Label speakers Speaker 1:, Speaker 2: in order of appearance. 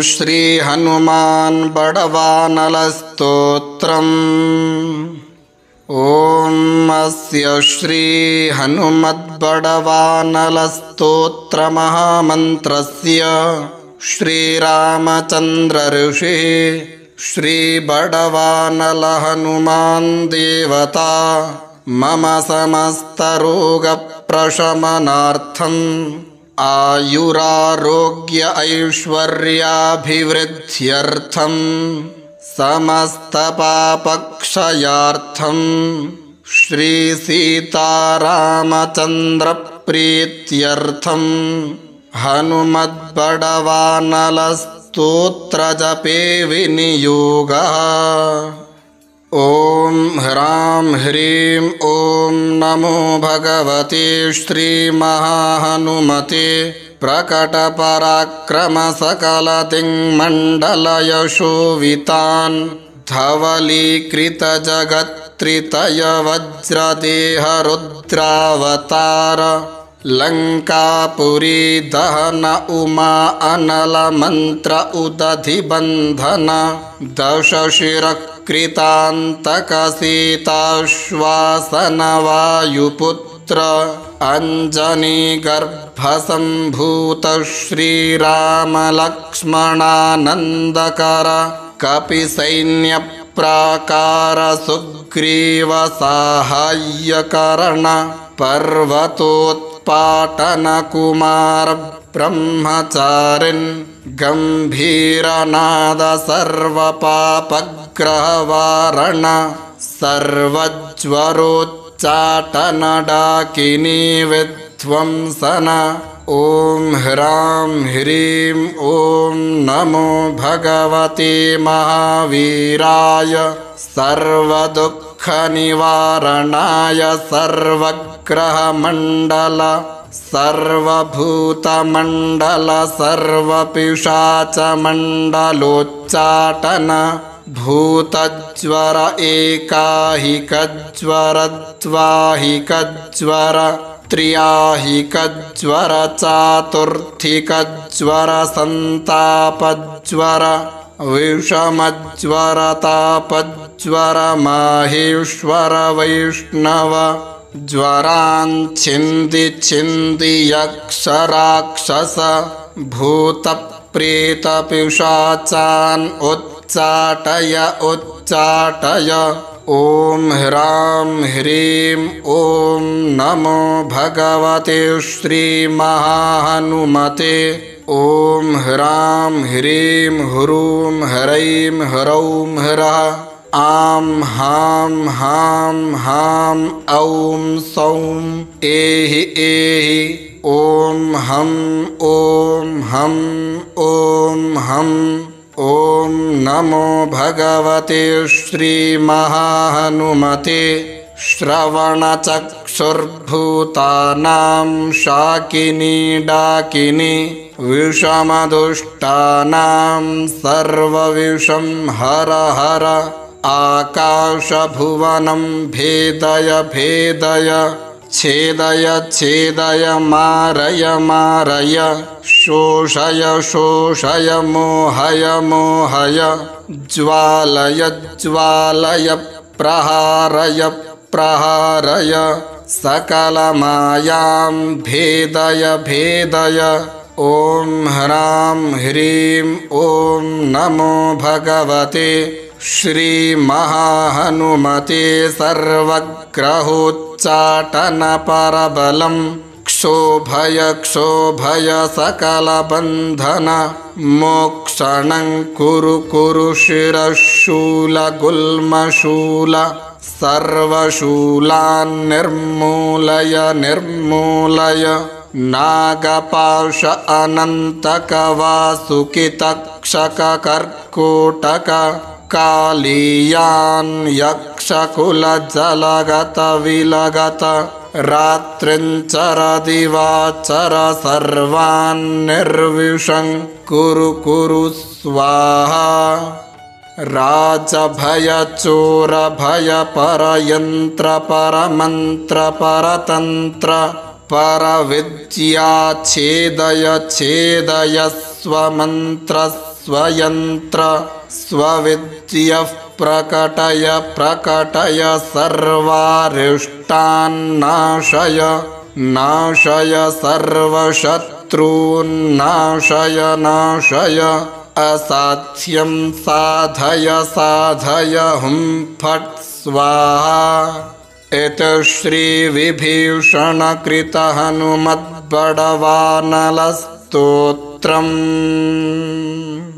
Speaker 1: श्री हनुमान बड़वानलस्तोत्रम्। ओम अस्य श्री हनुमद्बड़वानलस्तोत्र महामन्त्रस्य श्रीरामचन्द्र ऋषिः श्री बड़वानल हनुमान देवता मम समस्तरोग प्रशमनार्थम् आयुरारोग्य ऐश्वर्याभिवृद्ध्यर्थं समस्त पापक्षयार्थं श्री सीतारामचन्द्र प्रीत्यर्थं हनुमद्बड़वानलस्तोत्र जपे विनियोगः। ओम ह्रां ह्रीं ओं नमो भगवते श्रीमहाहनुमते प्रकटपराक्रम सकलदिङ्मण्डलयशोभितान् धवलीकृतजगत्त्रितय वज्रदेह रुद्रावतार लंकापुरी दहन उमा अनल मंत्र उदधिबंधन दशशिरकृतान्तक सीताश्वासन वायुपुत्र अंजनी गर्भसंभूत श्रीराम लक्ष्मणानंदकर कपिसैन्य प्राकार सुग्रीव साहाय्यकरण पर्वतोत्पाटन कुमार ब्रह्मचारिन् गंभीरनाद सर्वपापग्रहवारण सर्वज्वरोच्चाटन डाकिनी विध्वंसन। ओम ह्रां ह्रीं ओं नमो भगवते महावीराय सर्वदुःखनिवारणाय सर्वग्रहमण्डल सर्वभूतमण्डल सर्वपिशाचमण्डलोच्चाटन भूतज्वर एकाहिकज्वर द्वाहिकज्वर त्र्याहिकज्वर चातुर्थिकज्वर सन्तापज्वर विषमज्वर तापज्वर माहेश्वर वैष्णव ज्वरान् छिन्दी छिन्दी यक्षराक्षस भूतप्रेतपिशाचान् उच्चाटय उच्चाटय। ओम ह्रां ह्रीं ओं नमो भगवते श्रीमहाहनुमते। ओम ह्रां ह्रीं ह्रूं ह्रैं ह्रौं ह्रः आं हां हां हां औं सौं एहि एहि ओम हं ओम हं ओम हं। ओम नमो भगवते श्रीमहाहनुमते श्रवणचक्षुर्भूतानां शाकिनी डाकिनी विषमदुष्टानां सर्वविषं हर हर आकाशभुवनं भेदय भेदय छेदय छेदय मारय मारय शोषय शोषय मोहय मोहय ज्वालय ज्वालय प्रहारय प्रहारय सकलमायां भेदय भेदय। ओम ह्रां ह्रीं ओं नमो भगवते श्रीमहाहनुमते सर्वग्रहोच्चाटन परबलं क्षोभय क्षोभय सकलबन्धन मोक्षणं कुरु कुरु शिरशूलगुल्मशूल सर्वशूलान् निर्मूलय निर्मूलय नागपाश अनन्तक वासुकितक्षक कर्कोटक कालीयान् यक्षकुलजलगत विलगत रात्रिञ्चर दिवाचर सर्वान् निर्विशं कुरु कुरु स्वाहा। राजभय चोर भय परयंत्र परमंत्र परतंत्र परविद्या छेदय छेदय स्वमंत्रस्य स्वयन्त्र स्वविद्यः प्रकटय प्रकटय सर्वारिष्टान्नाशय नाशय सर्वशत्रून्नाशय नाशय असाध्यं साधय साधय हुं फट् स्वाहा। इति श्रीविभीषणकृत हनुमद्बडवानलस्तोत्रम्।